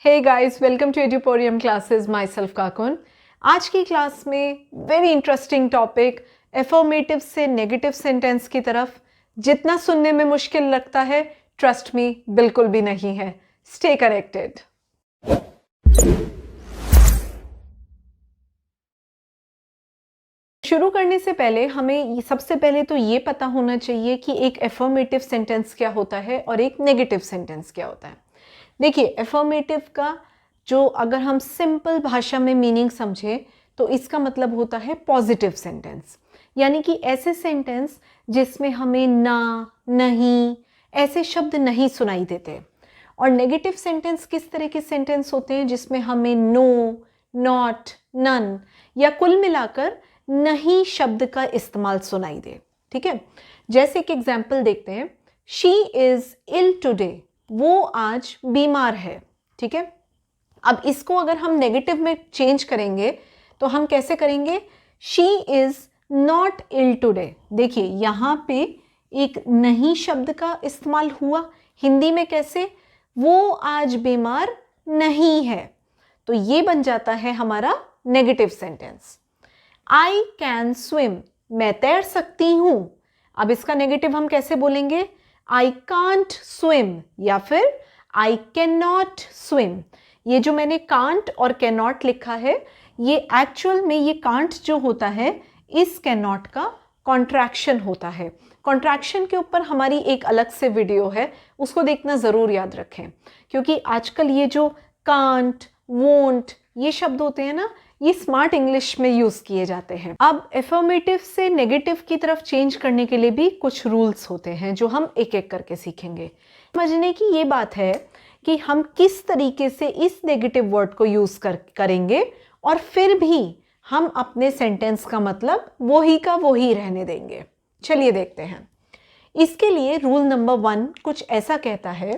Hey guys, welcome to Eduporium classes. Myself Kakun. आज की class में वेरी इंटरेस्टिंग टॉपिक एफर्मेटिव से negative sentence की तरफ। जितना सुनने में मुश्किल लगता है, ट्रस्ट मी, बिल्कुल भी नहीं है। Stay corrected. शुरू करने से पहले हमें सबसे पहले तो ये पता होना चाहिए कि एक एफर्मेटिव सेंटेंस क्या होता है और एक नेगेटिव सेंटेंस क्या होता है। देखिए, एफर्मेटिव का जो अगर हम सिंपल भाषा में मीनिंग समझें तो इसका मतलब होता है पॉजिटिव सेंटेंस, यानी कि ऐसे सेंटेंस जिसमें हमें ना, नहीं ऐसे शब्द नहीं सुनाई देते। और नेगेटिव सेंटेंस किस तरह के सेंटेंस होते हैं जिसमें हमें नो, नॉट, नन या कुल मिलाकर नहीं शब्द का इस्तेमाल सुनाई दे। ठीक है, जैसे एक एग्जाम्पल देखते हैं। शी इज इल टुडे, वो आज बीमार है। ठीक है, अब इसको अगर हम नेगेटिव में चेंज करेंगे तो हम कैसे करेंगे? She is not ill today. देखिए, यहां पे एक नहीं शब्द का इस्तेमाल हुआ। हिंदी में कैसे? वो आज बीमार नहीं है। तो ये बन जाता है हमारा negative sentence. I can swim, मैं तैर सकती हूं। अब इसका नेगेटिव हम कैसे बोलेंगे? आई कांट स्विम या फिर आई कैन नॉट स्विम। ये जो मैंने कांट और कैन नॉट लिखा है, ये एक्चुअल में ये कांट जो होता है इस कैन नॉट का कॉन्ट्रैक्शन होता है। कॉन्ट्रैक्शन के ऊपर हमारी एक अलग से वीडियो है, उसको देखना ज़रूर याद रखें, क्योंकि आजकल ये जो कांट, वोंट ये शब्द होते हैं ना, ये स्मार्ट इंग्लिश में यूज़ किए जाते हैं। अब एफर्मेटिव से नेगेटिव की तरफ चेंज करने के लिए भी कुछ रूल्स होते हैं जो हम एक एक करके सीखेंगे। समझने की ये बात है कि हम किस तरीके से इस नेगेटिव वर्ड को यूज़ करेंगे और फिर भी हम अपने सेंटेंस का मतलब वही का वही रहने देंगे। चलिए देखते हैं। इसके लिए रूल नंबर 1 कुछ ऐसा कहता है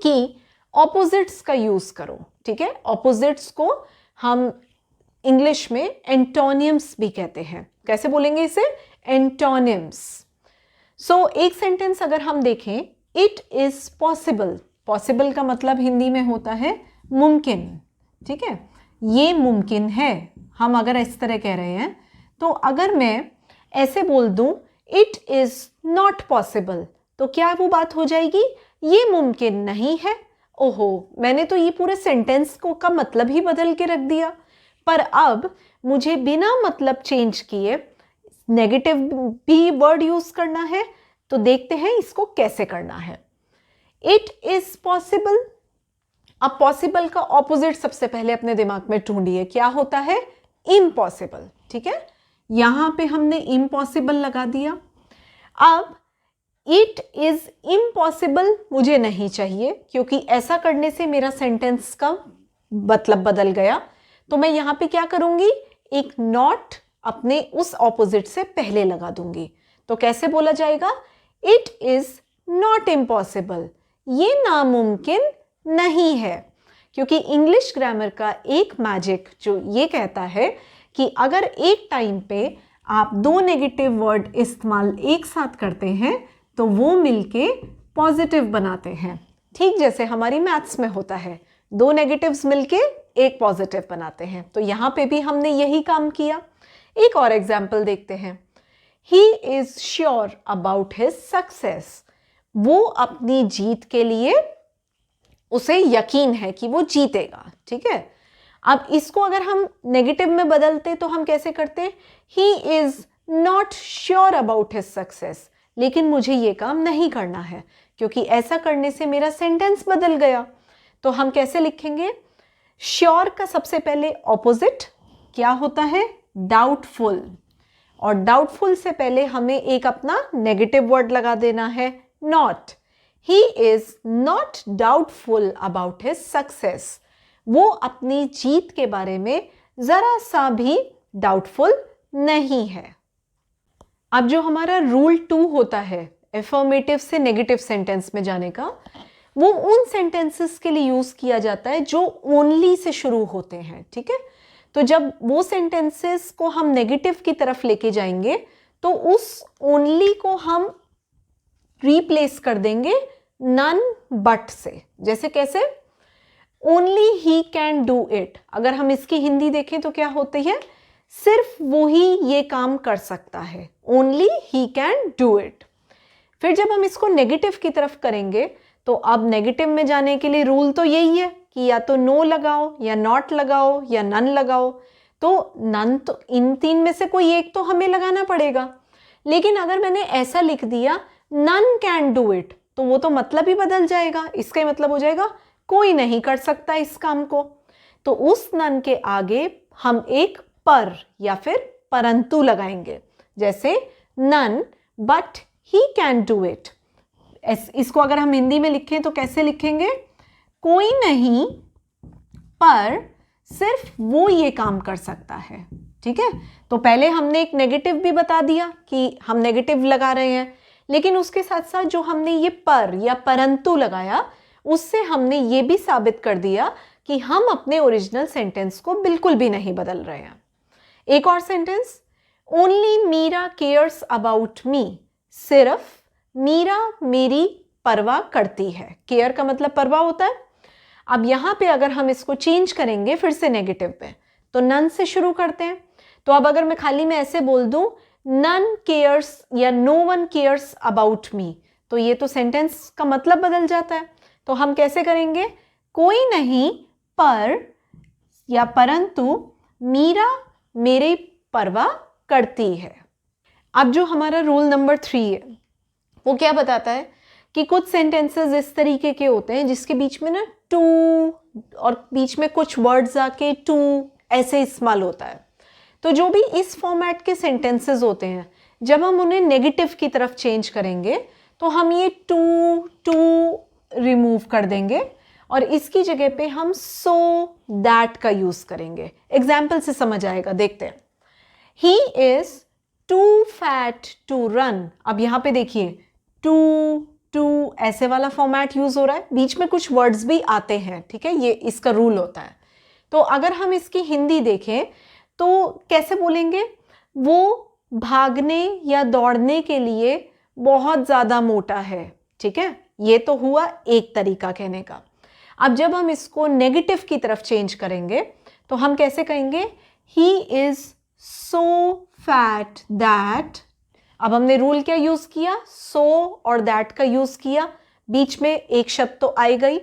कि ऑपोजिट्स का यूज़ करो। ठीक है, ऑपोजिट्स को हम इंग्लिश में एंटोनियम्स भी कहते हैं। कैसे बोलेंगे इसे? एंटोनियम्स। सो एक सेंटेंस अगर हम देखें, इट इज पॉसिबल। पॉसिबल का मतलब हिंदी में होता है मुमकिन। ठीक है, ये मुमकिन है। हम अगर इस तरह कह रहे हैं तो अगर मैं ऐसे बोल दूं इट इज नॉट पॉसिबल, तो क्या वो बात हो जाएगी? ये मुमकिन नहीं है। ओहो, मैंने तो ये पूरे सेंटेंस को का मतलब ही बदल के रख दिया। पर अब मुझे बिना मतलब चेंज किए नेगेटिव भी वर्ड यूज करना है, तो देखते हैं इसको कैसे करना है। It is possible. अब पॉसिबल का ऑपोजिट सबसे पहले अपने दिमाग में ढूंढिए, क्या होता है? इम्पॉसिबल। ठीक है, यहां पे हमने इम्पॉसिबल लगा दिया। अब इट इज इम्पॉसिबल मुझे नहीं चाहिए, क्योंकि ऐसा करने से मेरा सेंटेंस का मतलब बदल गया। तो मैं यहां पे क्या करूंगी? एक नॉट अपने उस ऑपोजिट से पहले लगा दूंगी। तो कैसे बोला जाएगा? इट इज नॉट इम्पॉसिबल, ये नामुमकिन नहीं है। क्योंकि इंग्लिश ग्रामर का एक मैजिक जो ये कहता है कि अगर एक टाइम पे आप दो नेगेटिव वर्ड इस्तेमाल एक साथ करते हैं तो वो मिलके पॉजिटिव बनाते हैं। ठीक जैसे हमारी मैथ्स में होता है, दो नेगेटिव्स मिलके एक पॉजिटिव बनाते हैं। तो यहां पे भी हमने यही काम किया। एक और एग्जाम्पल देखते हैं। He is sure about his success, वो अपनी जीत के लिए उसे यकीन है कि वो जीतेगा। ठीक है, अब इसको अगर हम नेगेटिव में बदलते तो हम कैसे करते? He is not sure about his success, लेकिन मुझे ये काम नहीं करना है, क्योंकि ऐसा करने से मेरा सेंटेंस बदल गया। तो हम कैसे लिखेंगे? श्योर का सबसे पहले ऑपोजिट क्या होता है? डाउटफुल। और डाउटफुल से पहले हमें एक अपना नेगेटिव वर्ड लगा देना है, not. He is not doubtful about his success, वो अपनी जीत के बारे में जरा सा भी डाउटफुल नहीं है। अब जो हमारा रूल 2 होता है एफर्मेटिव से नेगेटिव सेंटेंस में जाने का, वो उन सेंटेंसेस के लिए यूज किया जाता है जो ओनली से शुरू होते हैं। ठीक है, तो जब वो सेंटेंसेस को हम नेगेटिव की तरफ लेके जाएंगे तो उस ओनली को हम रिप्लेस कर देंगे नन बट से। जैसे कैसे? Only he can do it, अगर हम इसकी हिंदी देखें तो क्या होती है, सिर्फ वो ही ये काम कर सकता है, only he can do it. फिर जब हम इसको नेगेटिव की तरफ करेंगे तो अब नेगेटिव में जाने के लिए रूल तो यही है कि या तो नो लगाओ या नॉट लगाओ या नन लगाओ। तो नन, तो इन तीन में से कोई एक तो हमें लगाना पड़ेगा। लेकिन अगर मैंने ऐसा लिख दिया नन कैन डू इट, तो वो तो मतलब ही बदल जाएगा। इसका मतलब हो जाएगा कोई नहीं कर सकता इस काम को। तो उस नन के आगे हम एक पर या फिर परंतु लगाएंगे, जैसे none but he can do it. इसको अगर हम हिंदी में लिखें तो कैसे लिखेंगे, कोई नहीं पर सिर्फ वो ये काम कर सकता है। ठीक है, तो पहले हमने एक नेगेटिव भी बता दिया कि हम नेगेटिव लगा रहे हैं, लेकिन उसके साथ साथ जो हमने ये पर या परंतु लगाया उससे हमने ये भी साबित कर दिया कि हम अपने ओरिजिनल सेंटेंस को बिल्कुल भी नहीं बदल रहे हैं। एक और sentence, only Meera cares about me, सिर्फ मीरा मेरी परवाह करती है। केयर का मतलब परवाह होता है। अब यहाँ पे अगर हम इसको चेंज करेंगे फिर से नेगेटिव पे, तो नन से शुरू करते हैं। तो अब अगर मैं खाली में ऐसे बोल दूं नन केयर्स या no one cares about me, तो ये तो सेंटेंस का मतलब बदल जाता है। तो हम कैसे करेंगे, कोई नहीं पर या परंतु मीरा मेरी परवाह करती है। अब जो हमारा रूल नंबर 3 है वो क्या बताता है कि कुछ सेंटेंसेस इस तरीके के होते हैं जिसके बीच में ना टू और बीच में कुछ वर्ड्स आके टू ऐसे इस्तेमाल होता है। तो जो भी इस फॉर्मेट के सेंटेंसेस होते हैं, जब हम उन्हें नेगेटिव की तरफ चेंज करेंगे तो हम ये टू टू रिमूव कर देंगे और इसकी जगह पे हम सो दैट का यूज करेंगे। एग्जाम्पल से समझ आएगा, देखते हैं। He is too fat to run. अब यहाँ पे देखिए टू टू ऐसे वाला फॉर्मेट यूज हो रहा है, बीच में कुछ वर्ड्स भी आते हैं। ठीक है, ये इसका रूल होता है। तो अगर हम इसकी हिंदी देखें तो कैसे बोलेंगे, वो भागने या दौड़ने के लिए बहुत ज़्यादा मोटा है। ठीक है, ये तो हुआ एक तरीका कहने का। अब जब हम इसको नेगेटिव की तरफ चेंज करेंगे तो हम कैसे कहेंगे, he is so fat that. अब हमने रूल क्या यूज किया, सो और दैट का यूज किया, बीच में एक शब्द तो आई गई।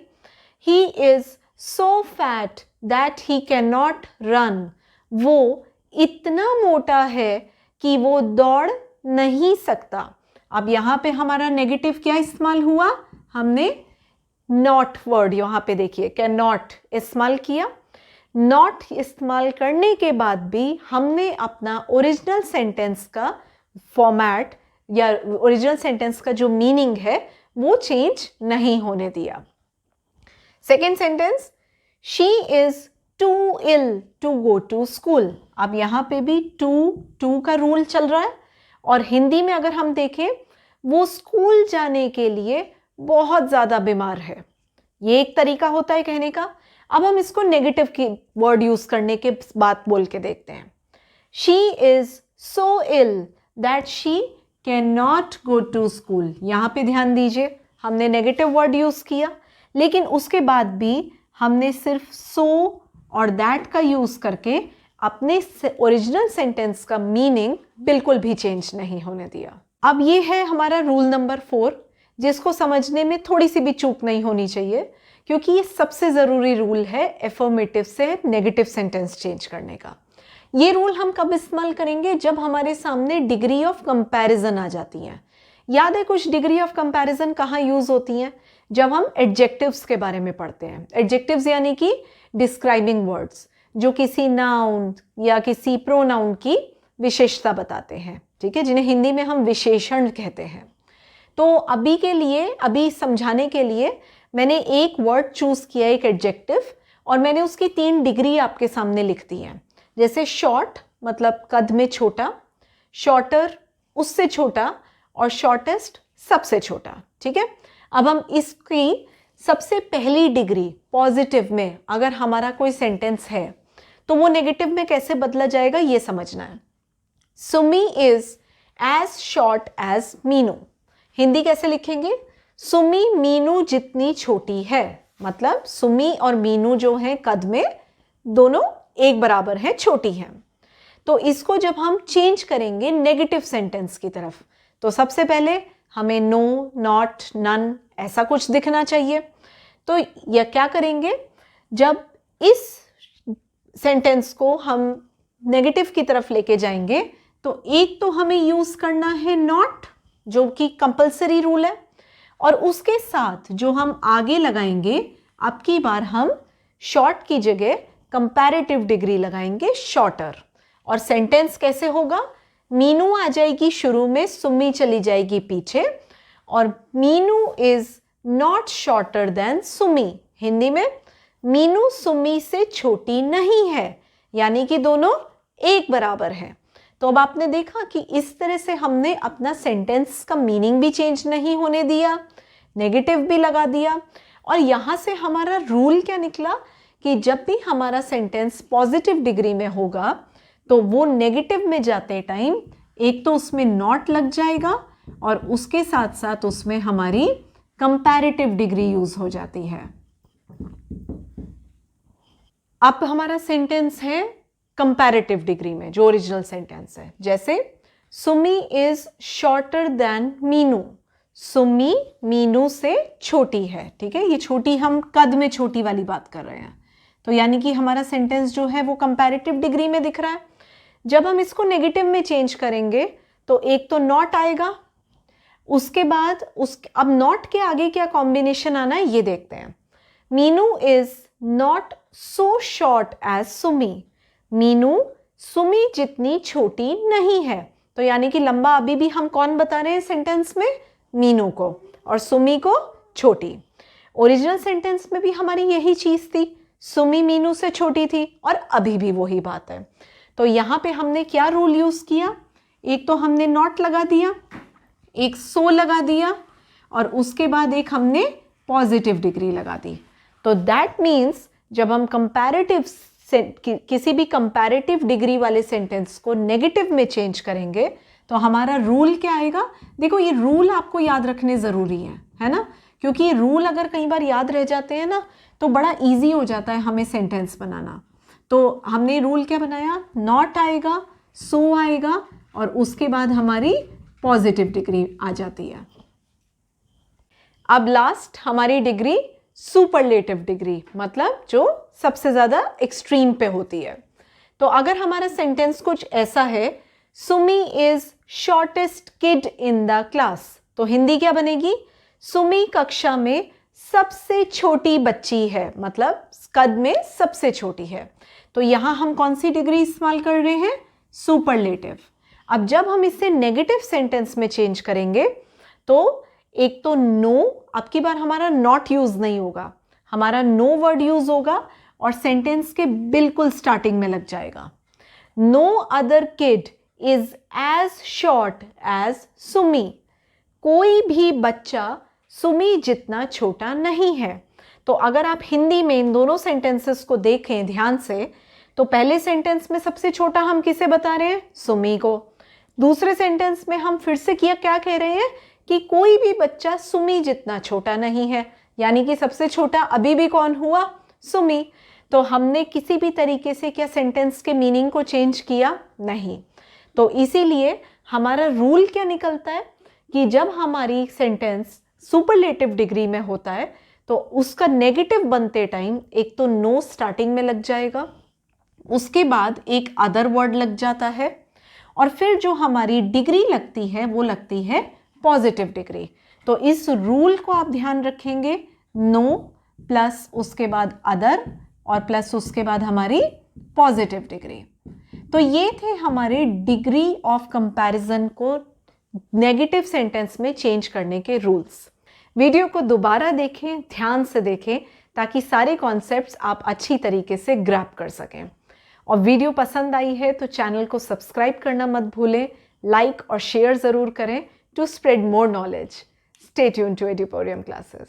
He is so fat that he can not run, वो इतना मोटा है कि वो दौड़ नहीं सकता। अब यहाँ पे हमारा नेगेटिव क्या इस्तेमाल हुआ, हमने नॉट वर्ड यहाँ पे देखिए कैन नॉट इस्तेमाल किया। नॉट इस्तेमाल करने के बाद भी हमने अपना ओरिजिनल सेंटेंस का फॉर्मेट या ओरिजिनल सेंटेंस का जो मीनिंग है वो चेंज नहीं होने दिया। Second sentence, she is too ill to go to school. अब यहाँ पे भी टू का रूल चल रहा है और हिंदी में अगर हम देखें वो स्कूल जाने के लिए बहुत ज़्यादा बीमार है। ये एक तरीका होता है कहने का। अब हम इसको नेगेटिव की वर्ड यूज करने के बात बोल के देखते हैं। She is so ill that she can not go to school. यहाँ पे ध्यान दीजिए, हमने नेगेटिव वर्ड यूज किया लेकिन उसके बाद भी हमने सिर्फ सो और दैट का यूज करके अपने ओरिजिनल सेंटेंस का मीनिंग बिल्कुल भी चेंज नहीं होने दिया। अब ये है हमारा रूल नंबर 4, जिसको समझने में थोड़ी सी भी चूक नहीं होनी चाहिए क्योंकि ये सबसे ज़रूरी रूल है एफर्मेटिव से नेगेटिव सेंटेंस चेंज करने का। ये रूल हम कब इस्तेमाल करेंगे, जब हमारे सामने डिग्री ऑफ कंपैरिजन आ जाती है। याद है कुछ डिग्री ऑफ कंपैरिजन कहाँ यूज़ होती हैं, जब हम एडजेक्टिव्स के बारे में पढ़ते हैं। एडजेक्टिव्स यानी कि डिस्क्राइबिंग वर्ड्स जो किसी नाउन या किसी प्रोनाउन की विशेषता बताते हैं। ठीक है, जिन्हें हिंदी में हम विशेषण कहते हैं। तो अभी के लिए, अभी समझाने के लिए मैंने एक वर्ड चूज किया, एक एडजेक्टिव, और मैंने उसकी 3 डिग्री आपके सामने लिख दी है। जैसे शॉर्ट मतलब कद में छोटा, शॉर्टर उससे छोटा, और शॉर्टेस्ट सबसे छोटा। ठीक है, अब हम इसकी सबसे पहली डिग्री पॉजिटिव में अगर हमारा कोई सेंटेंस है तो वो नेगेटिव में कैसे बदला जाएगा ये समझना है। Sumi is as short as Meenu. Hindi कैसे लिखेंगे, सुमी मीनू जितनी छोटी है। मतलब सुमी और मीनू जो हैं कद में दोनों एक बराबर हैं, छोटी हैं। तो इसको जब हम चेंज करेंगे नेगेटिव सेंटेंस की तरफ, तो सबसे पहले हमें नो, नॉट, नन ऐसा कुछ दिखना चाहिए। तो यह क्या करेंगे, जब इस सेंटेंस को हम नेगेटिव की तरफ लेके जाएंगे तो एक तो हमें यूज करना है नॉट, जो कि कंपल्सरी रूल है, और उसके साथ जो हम आगे लगाएंगे, अब की बार हम शॉर्ट की जगह कंपैरेटिव डिग्री लगाएंगे, शॉर्टर। और सेंटेंस कैसे होगा, मीनू आ जाएगी शुरू में, सुमी चली जाएगी पीछे, और Meenu is not shorter than Sumi. Hindi में मीनू सुमी से छोटी नहीं है, यानी कि दोनों एक बराबर हैं। तो अब आपने देखा कि इस तरह से हमने अपना सेंटेंस का मीनिंग भी चेंज नहीं होने दिया, नेगेटिव भी लगा दिया, और यहाँ से हमारा रूल क्या निकला कि जब भी हमारा सेंटेंस पॉजिटिव डिग्री में होगा तो वो नेगेटिव में जाते टाइम एक तो उसमें नॉट लग जाएगा और उसके साथ साथ उसमें हमारी कंपैरेटिव डिग्री यूज हो जाती है। अब हमारा सेंटेंस है कंपैरेटिव डिग्री में, जो ओरिजिनल सेंटेंस है, जैसे Sumi is shorter than Meenu. Sumi Meenu से छोटी है, ठीक है, ये छोटी हम कद में छोटी वाली बात कर रहे हैं। तो यानी कि हमारा सेंटेंस जो है वो कंपैरेटिव डिग्री में दिख रहा है। जब हम इसको नेगेटिव में चेंज करेंगे तो एक तो नॉट आएगा, उसके बाद अब नॉट के आगे क्या कॉम्बिनेशन आना है ये देखते हैं। Meenu is not so short as Sumi. Meenu Sumi जितनी छोटी नहीं है, तो यानी कि लंबा अभी भी हम कौन बता रहे हैं सेंटेंस में, मीनू को, और सुमी को छोटी। ओरिजिनल सेंटेंस में भी हमारी यही चीज थी, सुमी मीनू से छोटी थी, और अभी भी वही बात है। तो यहाँ पे हमने क्या रूल यूज किया, एक तो हमने नॉट लगा दिया, एक सो लगा दिया, और उसके बाद एक हमने पॉजिटिव डिग्री लगा दी। तो दैट मीन्स जब हम कंपैरेटिव किसी भी कंपैरेटिव डिग्री वाले सेंटेंस को नेगेटिव में चेंज करेंगे तो हमारा रूल क्या आएगा। देखो ये रूल आपको याद रखने ज़रूरी है ना, क्योंकि ये रूल अगर कई बार याद रह जाते हैं ना तो बड़ा इजी हो जाता है हमें सेंटेंस बनाना। तो हमने रूल क्या बनाया, नॉट आएगा, सो आएगा, और उसके बाद हमारी पॉजिटिव डिग्री आ जाती है। अब लास्ट हमारी डिग्री सुपरलेटिव डिग्री, मतलब जो सबसे ज़्यादा एक्सट्रीम पे होती है। तो अगर हमारा सेंटेंस कुछ ऐसा है, Sumi is shortest kid in the class, तो हिंदी क्या बनेगी, सुमी कक्षा में सबसे छोटी बच्ची है, मतलब कद में सबसे छोटी है। तो यहाँ हम कौन सी डिग्री इस्तेमाल कर रहे हैं, सुपरलेटिव। अब जब हम इसे नेगेटिव सेंटेंस में चेंज करेंगे तो एक तो नो, अब की बार हमारा नॉट यूज नहीं होगा, हमारा नो वर्ड यूज होगा और सेंटेंस के बिल्कुल स्टार्टिंग में लग जाएगा। No other kid is as short as Sumi. कोई भी बच्चा सुमी जितना छोटा नहीं है। तो अगर आप हिंदी में इन दोनों सेंटेंसेस को देखें ध्यान से, तो पहले सेंटेंस में सबसे छोटा हम किसे बता रहे हैं, सुमी को। दूसरे सेंटेंस में हम फिर से क्या कह रहे हैं कि कोई भी बच्चा सुमी जितना छोटा नहीं है, यानी कि सबसे छोटा अभी भी कौन हुआ, सुमी। तो हमने किसी भी तरीके से क्या सेंटेंस के मीनिंग को चेंज किया नहीं। तो इसीलिए हमारा रूल क्या निकलता है कि जब हमारी सेंटेंस सुपरलेटिव डिग्री में होता है तो उसका नेगेटिव बनते टाइम एक तो नो स्टार्टिंग में लग जाएगा, उसके बाद एक अदर वर्ड लग जाता है, और फिर जो हमारी डिग्री लगती है वो लगती है पॉजिटिव डिग्री। तो इस रूल को आप ध्यान रखेंगे, नो प्लस उसके बाद अदर और प्लस उसके बाद हमारी पॉजिटिव डिग्री। तो ये थे हमारे डिग्री ऑफ कंपैरिजन को नेगेटिव सेंटेंस में चेंज करने के रूल्स। वीडियो को दोबारा देखें, ध्यान से देखें, ताकि सारे कॉन्सेप्ट्स आप अच्छी तरीके से ग्रैप कर सकें। और वीडियो पसंद आई है तो चैनल को सब्सक्राइब करना मत भूलें, लाइक और शेयर ज़रूर करें to spread more knowledge. Stay tuned to Eduporium classes.